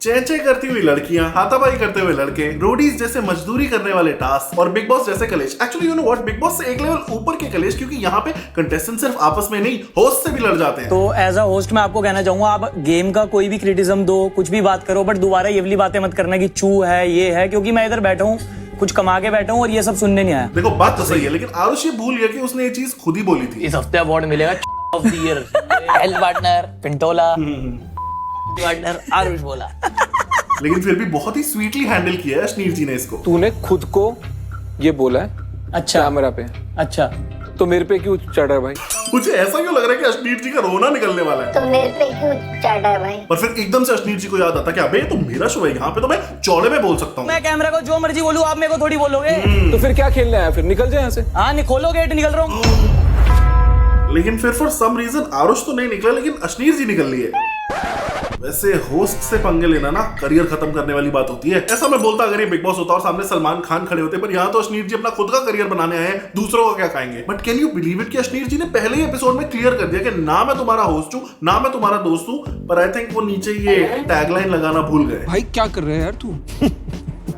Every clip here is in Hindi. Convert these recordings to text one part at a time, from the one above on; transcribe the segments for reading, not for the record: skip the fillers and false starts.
चेंचे करती हुई लड़कियां, हाथापाई करते हुए लड़के, रोडीज जैसे मजदूरी करने वाले टास्क और बिग बॉस जैसे कलेश। Actually you know what, big boss से एक लेवल ऊपर के कलेश, क्योंकि यहाँ पे कंटेस्टेंट सिर्फ आपस में नहीं होस्ट से भी लड़ जाते हैं। तो एज अ होस्ट मैं आपको कहना चाहूंगा, आप गेम का कोई भी क्रिटिसिज्म दो, कुछ भी बात करो, बट दोबारा ये वाली बातें मत करना कि चू है ये है, क्योंकि मैं इधर बैठा हूँ, कुछ कमा के बैठा हूँ और ये सब सुनने नहीं आया। देखो बात तो सही है, लेकिन आरुष ये भूल गया कि उसने ये चीज खुद ही बोली थी। इस हफ्ते अवार्ड मिलेगा of the year, health partner Pintola, partner Aarush बोला। लेकिन फिर भी बहुत ही स्वीटली हैंडल किया है अश्नीर जी ने इसको। तूने खुद को ये बोला है अच्छा कैमरा पे, अच्छा तो मेरे पे क्यों चढ़ रहा है भाई? मुझे ऐसा क्यों लग रहा है कि अश्नीर जी का रोना निकलने वाला है। तो मेरे पे क्यों चढ़ रहा है भाई? पर फिर एकदम से अश्नीर जी को याद आता कि अबे तो मेरा शो है, यहाँ पे तो मैं चौड़े में बोल सकता हूँ। मैं कैमरा को जो मर्जी बोलूँ, आप मेरे को थोड़ी बोलोगे। तो फिर क्या खेलना है? फिर निकल जाए यहाँ से। हाँ खोलो गेट, निकल रहा हूँ। लेकिन फिर फॉर सम रीजन आरुष तो नहीं निकला, लेकिन अश्नीर जी निकल लिए। वैसे होस्ट से पंगे लेना ना करियर खत्म करने वाली बात होती है। ऐसा मैं बोलता अगर ये बिग बॉस होता और सामने सलमान खान खड़े होते, पर यहाँ तो अश्नीर जी अपना खुद का करियर बनाने आए हैं, दूसरों का क्या खाएंगे। But can you believe it कि अश्नीर जी ने पहले ही एपिसोड में क्लियर कर दिया कि ना मैं तुम्हारा होस्ट हूँ, ना मैं तुम्हारा दोस्त हूँ। पर आई थिंक वो नीचे ये टैगलाइन लगाना भूल गए। भाई क्या कर रहे हैं यार तू?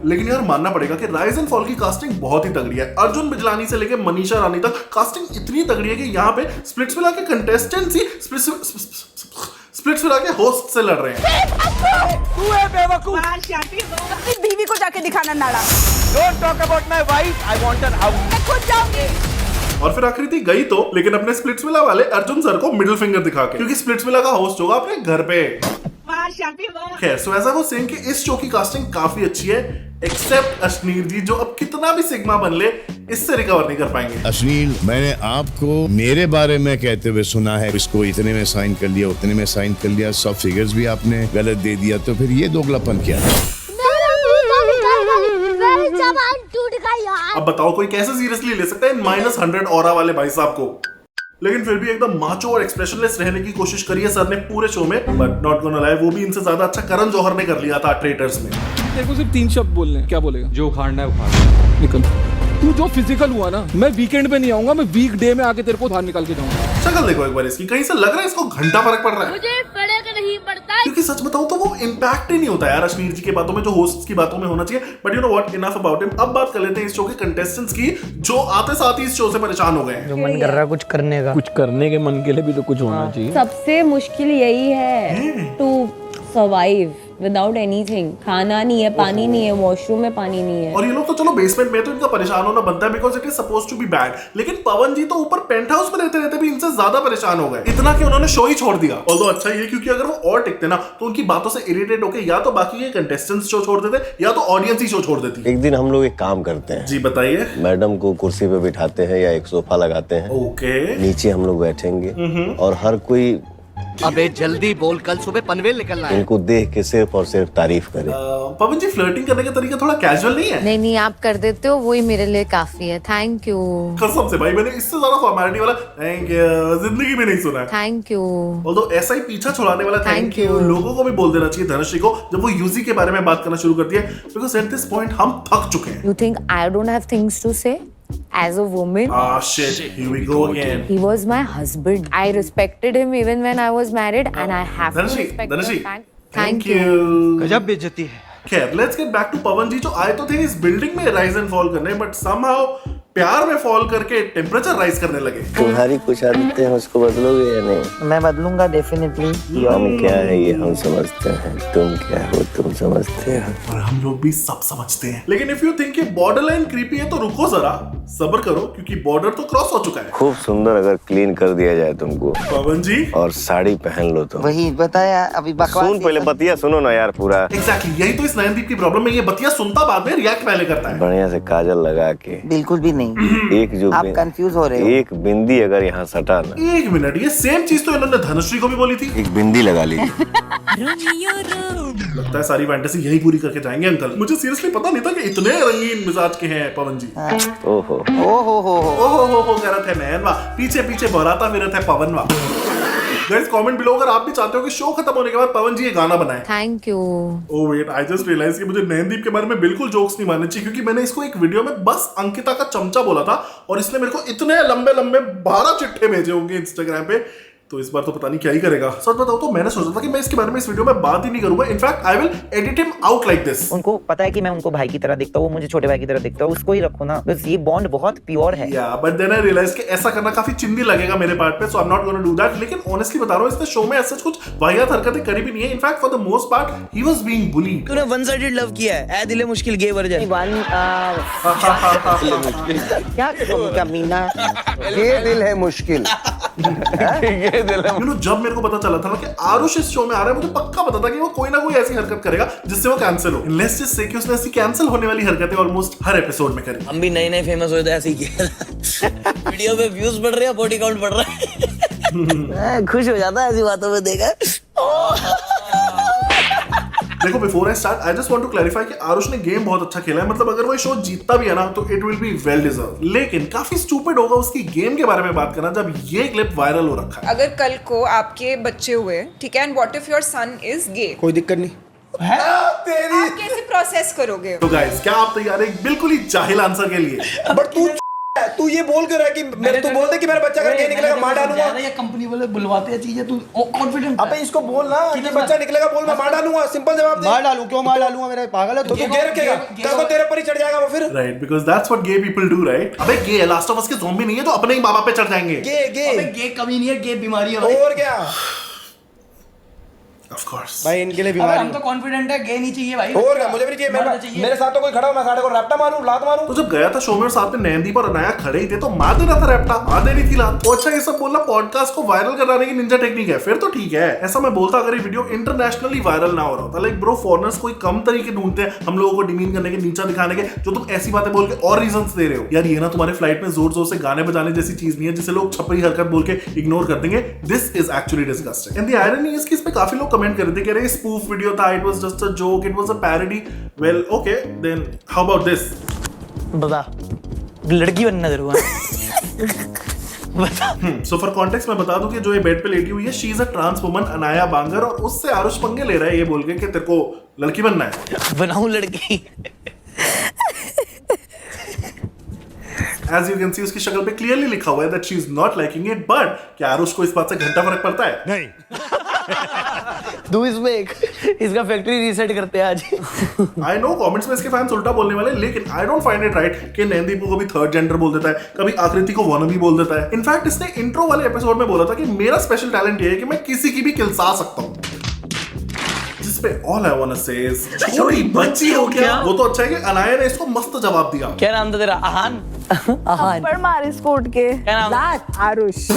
लेकिन यार मानना पड़ेगा कि राइज एंड फॉल की कास्टिंग बहुत ही तगड़ी है। अर्जुन बिजलानी से लेके मनीषा रानी तक कास्टिंग इतनी तगड़ी है कि यहाँ पे स्प्लिट्स मिला के कंटेस्टेंट्स ही स्प्लिट्स मिला के होस्ट से लड़ रहे हैं। तू है बेवकूफ। अपनी बीवी को जाके दिखाना नाड़ा। Don't talk about my wife. I want her out. मैं खुद जाऊंगी। और फिर आकृति गई तो, लेकिन अपने स्प्लिट्स विला वाले अर्जुन सर को मिडिल फिंगर दिखा के, क्योंकि स्प्लिट्स विला का होस्ट होगा अपने घर पे। खैर सो ऐसा वो सेम कि इस शो की कास्टिंग काफी अच्छी है, एक्सेप्ट अश्नीर जी, जो अब कितना भी सिग्मा बन ले इससे रिकवर नहीं कर पाएंगे। अश्नील, मैंने आपको मेरे बारे में कहते हुए सुना है इसको इतने में साइन कर लिया, उतने में साइन कर लिया, सब फिगर्स भी आपने गलत दे दिया, तो फिर ये दोगलापन क्या है? अब बताओ कोई कैसे सीरियसली ले सकता है इन -100 ऑरा वाले भाई साहब को। लेकिन फिर भी एकदम माचो और एक्सप्रेशनलेस रहने की कोशिश करी है सर ने पूरे शो में, बट नॉट गोना लाई, वो भी इनसे ज्यादा अच्छा करण जौहर ने कर लिया था ट्रेटर्स में। तेरे को सिर्फ 3 शब्द बोलने हैं, क्या बोलेगा? जो उखाड़ना है उखाड़। निकल। तू जो फिजिकल हुआ ना, मैं वीकेंड पे नहीं आऊंगा, मैं वीक डे में आके तेरे को बाहर निकाल के जाऊंगा। शक्ल देखो एक बार इसकी, कहीं से लग रहा है इसको घंटा फर्क पड़ रहा है। मुझे फर्क नहीं पड़ता, क्योंकि सच बताऊं तो वो इम्पैक्ट ही नहीं होता यार अश्नीर जी की बातों में जो होस्ट की बातों में होना चाहिए। But you know what, enough about him. अब बात कर लेते हैं इस शो के कंटेस्टेंट्स की, जो आते साथ ही इस शो से परेशान हो गए हैं। जो मन कर रहा है कुछ करने का, कुछ करने के मन के लिए भी तो कुछ होना चाहिए। सबसे मुश्किल यही है टू सर्वाइव विदाउट एनीथिंग। खाना नहीं है, पानी नहीं है, वॉशरूम में पानी नहीं है। और ये लोग तो चलो बेसमेंट में, तो इनका परेशान होना बनता है because it is supposed to be bad. लेकिन पवन जी तो ऊपर पेंट हाउस में रहते रहते भी इनसे ज्यादा परेशान हो गए, इतना कि उन्होंने शो ही छोड़ दिया। ऑल्दो अच्छा ये, क्योंकि अगर वो और टिकते ना तो उनकी बातों से इरिटेट होकर या तो बाकी के कंटेस्टेंट्स शो छोड़ देते या तो ऑडियंस ही शो छोड़ देती। एक दिन हम लोग एक काम करते हैं। जी बताइए। मैडम को कुर्सी पे बिठाते हैं या एक सोफा लगाते हैं, ओके, नीचे हम लोग बैठेंगे और हर कोई अबे जल्दी बोल, कल सुबह पनवेल निकलना है। इनको देख के सिर्फ और सिर्फ तारीफ करे। पवन जी फ्लर्टिंग करने का तरीका थोड़ा कैजुअल नहीं है? नहीं आप कर देते हो, वही मेरे लिए काफी है। Thank you. कसम से भाई, मैंने इससे ज्यादा फॉर्मेलिटी वाला थैंक यू जिंदगी में नहीं सुना है। Thank you. ऑल्दो ऐसा ही पीछा छुड़ाने वाला थैंक यू लोगों को भी बोल देना चाहिए धनश्री को, जब वो यूजी के बारे में बात करना शुरू करती है, बिकॉज़ एट दिस पॉइंट हम थक चुके हैं। You think I don't have things to say? As a woman, Shit, here we go again. he was my husband. I respected him even when I was married, and I have to Dhanashree, respect Dhanashree, him back. thank you. गजब बेइज्जती है। खैर लेट्स गेट बैक टू पवन जी, जो आए तो थे इस बिल्डिंग में राइज एंड फॉल करने, बट समहाउ प्यार में फॉल करके टेम्परेचर राइज करने लगे। तुम्हारी कुछ आदतें हैं, उसको बदलोगे या नहीं? मैं बदलूंगा डेफिनेटली। हम क्या है ये हम समझते हैं, तुम क्या हो तुम समझते हो, और हम लोग भी सब समझते हैं। लेकिन इफ यू थिंक ये बॉर्डर लाइन क्रीपी है तो रुको जरा, सब्र करो, क्योंकि बॉर्डर तो क्रॉस हो चुका है। खूब सुंदर अगर क्लीन कर दिया जाए तुमको पवन जी और साड़ी पहन लो तो। वही बताया अभी बकवास। सुन पहले बतिया सुनो ना यार पूरा। एग्जैक्टली यही तो इस नयनदीप की प्रॉब्लम है, ये बतिया सुनता बाद में रिएक्ट पहले करता है। बढ़िया से काजल लगा के, बिल्कुल भी नहीं। एक जो आप कंफ्यूज हो रहे हो। एक बिंदी अगर यहाँ सटा ना। एक मिनट, ये सेम चीज तो इन्होंने धनश्री को भी बोली थी। एक बिंदी लगा लीजिए। लगता है सारी फैंटेसी यही पूरी करके जाएंगे अंकल। मुझे सीरियसली पता नहीं था कि इतने रंगीन मिजाज के हैं पवन जी। ओहो ओहो कह रहा था नयन वाह, पीछे पीछे बहराता फिरत है पवन वाह। गाइस कमेंट बिलो अगर आप भी चाहते हो कि शो खत्म होने के बाद पवन जी ये गाना बनाए। Thank you. Oh wait, I just realize कि मुझे नयनदीप के बारे में बिल्कुल जोक्स नहीं मारने चाहिए, क्योंकि मैंने इसको एक वीडियो में बस अंकिता का चमचा बोला था और इसने मेरे को इतने लंबे लंबे 12 चिट्ठे भेजे होंगे इंस्टाग्राम पे तो इस बार तो पता नहीं क्या ही करेगा। सच बताओ तो मैंने सोचा था कि मैं इसके बारे में इस वीडियो में बात ही नहीं करूंगा। In fact I will edit him out like this. उनको पता है कि मैं उनको भाई की तरह दिखता हूँ, वो मुझे छोटे भाई की तरह दिखता है, उसको ही रखो ना, बिकॉज़ ये बॉन्ड बहुत प्योर है। या बट देन आई रियलाइज कि ऐसा करना काफी चिंदी लगेगा मेरे पार्ट पे, so I am not gonna do that. लेकिन ऑनेस्टली बता रहा हूँ, इसने शो में ऐसा कुछ वाहियात हरकतें करी भी नहीं है। In fact for the most part he was being bullied. तूने वन साइडेड लव किया है, ए दिले मुश्किल गे वर्जन। क्या मीना, ये दिल है मुश्किल। ये दिल है। You know, जब मेरे को पता चला था ना कि आरुष इस शो में आ रहा है, मुझे पक्का पता था कि वो कोई ना कोई ऐसी हरकत करेगा जिससे वो कैंसिल हो। लेट्स जस्ट से कि उसने ऐसी कैंसिल होने वाली हरकतें ऑलमोस्ट हर एपिसोड में करी। हम भी नए नए फेमस हुए थे ऐसे ही किया। वीडियो पे व्यूज बढ़ रहे हैं, बॉडी काउंट बढ़ रहा है। खुश हो जाता है ऐसी बातों में देखा। देखो before I start I just want to clarify कि आरुष ने गेम बहुत अच्छा खेला है। मतलब अगर वो शो जीतता भी है ना तो it will be well deserve. लेकिन काफी स्टूपिड होगा उसकी गेम के बारे में बात करना जब ये क्लिप वायरल हो रखा है। अगर कल को आपके बच्चे हुए, ठीक है, and what if your son is gay, कोई दिक्कत नहीं। आप कैसे प्रोसेस करोगे? तो गाइस क्या आप तैयार हैं बिल्कुल ही जाहिल आंसर के लिए? बट तू ये बोल के रहा है कि मेरे तू बोल दे कि मेरा बच्चा अगर गए निकलेगा मार डालूंगा। ये कंपनी वाले बुलवाते हैं चीजें, तू कॉन्फिडेंट। अबे इसको बोल ना कि बच्चा निकलेगा, बोल मैं मार डालूंगा। सिंपल जवाब दे। मार डालूं? क्यों मार डालूंगा? मेरे पागल है तो तू गे रखेगा, कल को तेरे पर ही चढ़ जाएगा वो फिर। Right, because that's what gay people do, right? अबे गे लास्ट ऑफ अस के ज़ॉम्बी नहीं है तो अपने ही मां बाप पे चढ़ जाएंगे। गे कमी नहीं है, गे बीमारी है। और क्या? ऑफ कोर्स भाई इनके लिए बीमारी। हम तो कॉन्फिडेंट है, गे नहीं चाहिए भाई। और क्या? मुझे भी नहीं चाहिए। मेरे साथ तो कोई खड़ा हो, मैं साढ़े को रैप्टा मारूं, लात मारूं। तो जब गया था शो में और साथ में नैनदीप और अनाया खड़े ही थे तो मार देना था रैप्टा, मार देनी थी लात। तो अच्छा ये सब बोलना पॉडकास्ट को वायरल कराने की निंजा टेक्निक है, फिर तो ठीक है। ऐसा मैं बोलता अगर ये वीडियो इंटरनेशनली वायरल ना हो रहा होता। लाइक ब्रो फॉरेनर्स कोई कम तरीके ढूंढते हैं हम लोगों को डिमीन करने के, नीचा दिखाने के, जो तुम ऐसी बातें बोल के और रीजंस दे रहे हो। यार ये ना तुम्हारे फ्लाइट में जोर जोर से गाने बजाने जैसी चीज नहीं है जिसे लोग छपरी हरकत बोल के इग्नोर कर देंगे। This is actually disgusting. And the irony is कि इस पे काफी लोग कमेंट कर रहे थे कि अरे स्पूफ वीडियो था, it was just a joke, it was a parody. Well okay then how about this? बता, लड़की बनना जरूर बता। सो फॉर कॉन्टेक्स्ट मैं बता दूं कि जो ये बेड पे लेटी हुई है she is a trans woman Anaya Bangar, और उससे आरुष पंगे ले रहा है ये बोल के कि तेरे को लड़की बनना है। बनाऊं लड़की। As you can see उसकी शक्ल पे क्लियरली लिखा हुआ है that she is not liking it, but क्या आरुष को इस बात से घंटा फर्क पड़ता है? नहीं। तू इसमें इसका फैक्ट्री रीसेट करते हैं आज। I know कमेंट्स में इसके फैंस उल्टा बोलने वाले, लेकिन I don't find it right कि नैनदीप को कभी थर्ड जेंडर बोल देता है, कभी आकृति को वानबी बोल देता है। इनफैक्ट इसने इंट्रो वाले एपिसोड में बोला था कि मेरा स्पेशल टैलेंट ये है कि मैं किसी की भी किलसा सकता हूँ। जिसपे all I wanna say is छोटी बच्ची हो क्या? वो तो अच्छा है कि अनाया ने इसको मस्त जवाब दिया। क्या नाम था तेरा? आहान। थप्पड़ मार इसको उठ के। क्या नाम? आरुष।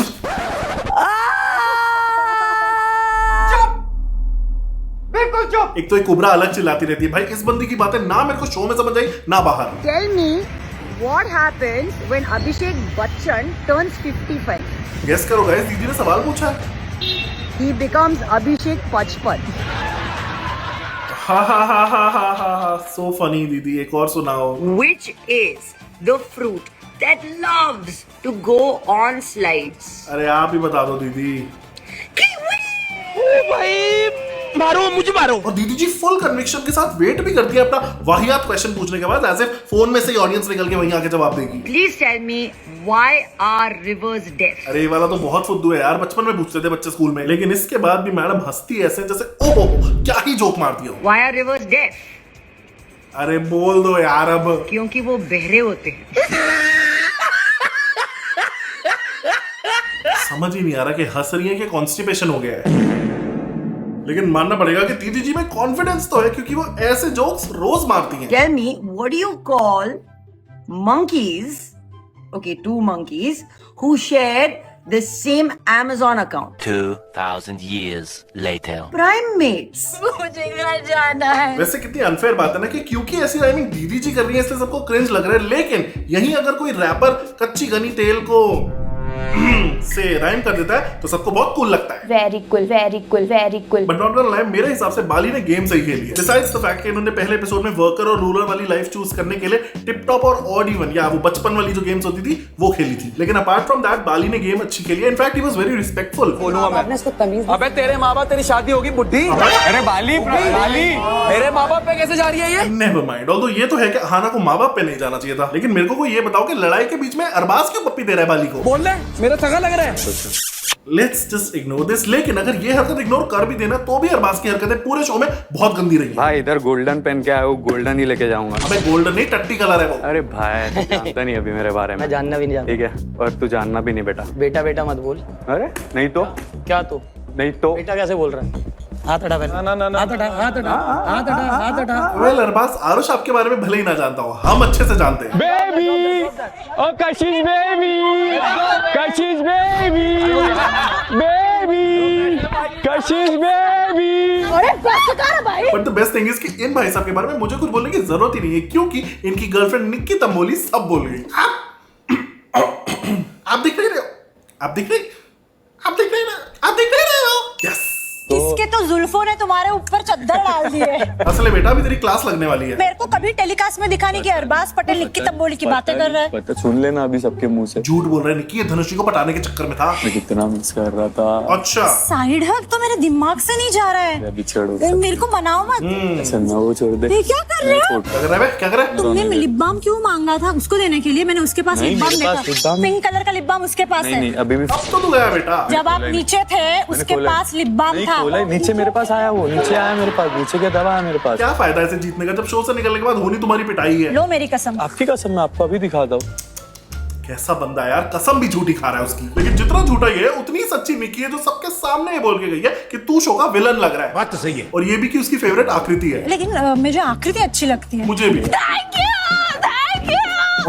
बिल्कुल चुप। एक तो एक कुबरा अलग चिल्लाती रहती है। भाई इस बंदी की बातें ना मेरे को शो में समझ आई ना बाहर। Tell me what happens when Abhishek Bachchan turns 55? Guess करो गाइस, दीदी ने सवाल पूछा है। He becomes Abhishek Pachpan. हा हा हा हा हा हा, सो फनी। दीदी एक और सुनाओ। Which is the fruit that loves to go on slides? अरे आप ही बता दो दीदी। भाई मारो मुझे, मारो। और दीदी जी फुल कन्विक्शन के साथ वेट भी करती है अपना वाहियात क्वेश्चन पूछने के बाद, ऐसे फोन में से ही ऑडियंस निकल के वहीं आके जवाब देगी। Please tell me why are rivers deaf? अरे ये वाला तो बहुत फुद्दू है यार, बचपन में पूछते थे बच्चे स्कूल में, लेकिन इसके बाद भी मैडम हंसती ऐसे जैसे ओहो क्या ही जोक मारती हो। Why are rivers deaf? अरे बोल दो यार अब। क्योंकि वो बहरे होते हैं। समझ ही नहीं आ रहा कि हंस रही है कि कॉन्स्टिपेशन हो गया है। लेकिन मानना पड़ेगा कि दीदी जी में कॉन्फिडेंस तो है क्योंकि वो ऐसे जोक्स रोज मारती हैं। Tell me what do you call monkeys? Okay, two monkeys who shared the same Amazon account. 2000 years later. Primates. मुझे घर जाना है। वैसे कितनी अनफेयर बात है ना कि क्योंकि ऐसी राइमिंग दीदी जी कर रही है इसलिए सबको क्रिंज लग रहा है, लेकिन यहीं अगर कोई रैपर कच्ची घनी तेल को से राइम कर देता है तो सबको बहुत कूल लगता है। Very cool, very cool, very cool. But not gonna lie, मेरे हिसाब से बाली ने गेम सही खेली है। बिसाइड्स द फैक्ट कि इन्होंने पहले एपिसोड में वर्कर और रूरल वाली लाइफ चूज करने के लिए टिप टॉप और ऑड इवन या वो बचपन वाली जो गेम्स होती थी वो खेली थी। लेकिन अपार्ट फ्रॉम दैट बाली ने गेम अच्छी खेली है। In fact he was very respectful. आपने इसको तमीज। अबे तेरे माँ बाप, तेरी शादी होगी बुड्ढी। अरे बाली तेरे माँ बाप पे कैसे जा रही है ये? Never mind. ऑल्दो ये तो है कि अहाना को माँ बाप पे नहीं जाना चाहिए था, लेकिन मेरे को ये बताओ कि लड़ाई के बीच में अरबाज क्यों पप्पी दे रहा है बाली को? बोल ले, मेरा सगा लग रहा है। Let's just ignore this. लेकिन अगर ये हरकत इग्नोर कर भी देना तो भी अरबाज की हरकतें पूरे शो में बहुत गंदी रही है। भाई इधर गोल्डन पेन क्या है, वो गोल्डन ही लेके जाऊंगा। अबे गोल्डन नहीं, टट्टी कलर है वो। अरे भाई तू जानता नहीं अभी मेरे बारे में। मैं जानना भी नहीं जानता। ठीक है, और तू जानना भी नहीं बेटा। बेटा बेटा मत बोल। अरे नहीं तो क्या तो? नहीं तो बेटा कैसे बोल रहा है? हाथ हटा पहले। हाथ हटा, हाथ हटा, हाथ हटा, हाथ हटा। वेल अरबाज, आरुष आपके बारे में भले ही ना जानता हो, हम अच्छे से जानते हैं। बेबी ओ कशिश बेबी, कशिश बेबी, बेबी कशिश बेबी। अरे बस कर भाई। But the best thing is कि इन भाई साहब के बारे में मुझे कुछ बोलने की जरूरत ही नहीं है, क्योंकि इनकी गर्लफ्रेंड निक्की तंबोली सब बोल गई। आप दिख नहीं रहे हो, आप दिख नहीं, आप दिख नहीं रहे, आप दिख नहीं रहे हो। यस, इसके तो जुल्फों ने तुम्हारे ऊपर चद्दर डाल दी है। असले बेटा अभी तेरी क्लास लगने वाली है। मेरे को कभी टेलीकास्ट में दिखाने की अरबाज पटेल निक्की तंबोली की बातें कर रहा है। पता सुन लेना अभी सबके मुंह से। झूठ बोल रहा है निक्की, ये धनुषी को पटाने के चक्कर में था। मैं कितना मिस कर रहा था। अच्छा, साइड हग तो मेरे दिमाग से नहीं जा रहा है। अभी छोड़ो, मेरे को मनाओ मत। ना वो छोड़ दे। ये क्या कर रहे हो? क्या कर रहा है, क्या कर रहा है? तुमने लिप बाम क्यों मांगा था? उसको देने के लिए मैंने उसके पास नहीं, लिप बाम मेरे पास lip देखा। balm- पिंक कलर का लिप बाम उसके पास नहीं है। नहीं अभी भी अब तो तू गया बेटा। जब आप नीचे थे उसके खोला है। पास लिप बाम नहीं था। खोला है, नीचे मेरे पास आया, वो नीचे आया मेरे पास, नीचे क्या दवा है मेरे पास। क्या फायदा ऐसे जीतने का जब शो से निकलने के बाद होनी तुम्हारी पिटाई है। लो मेरी कसम। आपकी कसम मैं आपको अभी दिखाता हूँ। कैसा बंदा है यार, कसम भी झूठी खा रहा है उसकी। लेकिन जितना झूठा ये है उतनी सच्ची निक्की है, जो सबके सामने ये बोल के गई है कि तू शो का विलन लग रहा है। बात तो सही है। और ये भी कि उसकी फेवरेट आकृति है। लेकिन मुझे आकृति अच्छी लगती है। मुझे भी। Thank you, thank you.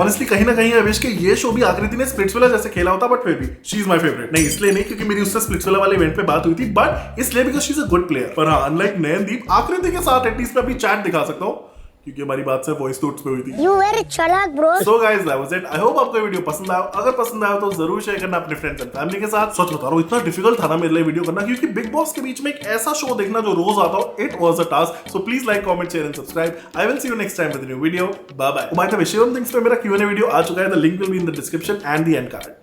Honestly कहीं ना कहीं आई विश के ये शो भी आकृति ने स्प्लिट्सविला जैसे खेला होता, बट फिर भी शी इज माय फेवरेट। नहीं इसलिए नहीं क्योंकि मेरी उससे स्प्लिट्सविला वाले इवेंट पे बात हुई थी, बट इसलिए because she is a good player. पर हाँ, अनलाइक नयनदीप, आकृति के साथ एटलीस्ट मैं अभी चैट दिखा सकता हूँ, क्योंकि हमारी बात से वॉइस नोट्स पे हुई थी। You very चालाक bro. So guys, that was it. I hope आपको ये वीडियो पसंद आया। अगर पसंद आया तो जरूर शेयर करना अपने फ्रेंड्स एंड फैमिली के साथ। सच बता रहा हूँ, इतना डिफिकल्ट था ना मेरे लिए वीडियो करना, क्योंकि बिग बॉस के बीच में एक ऐसा शो देखना जो रोज आता हो, it was a task. So please like, comment, share and subscribe. I will see you next time with new video. Bye bye. By the way, Shivam things पे मेरा Q&A वीडियो आ चुका है। The link will be in the description and the end card.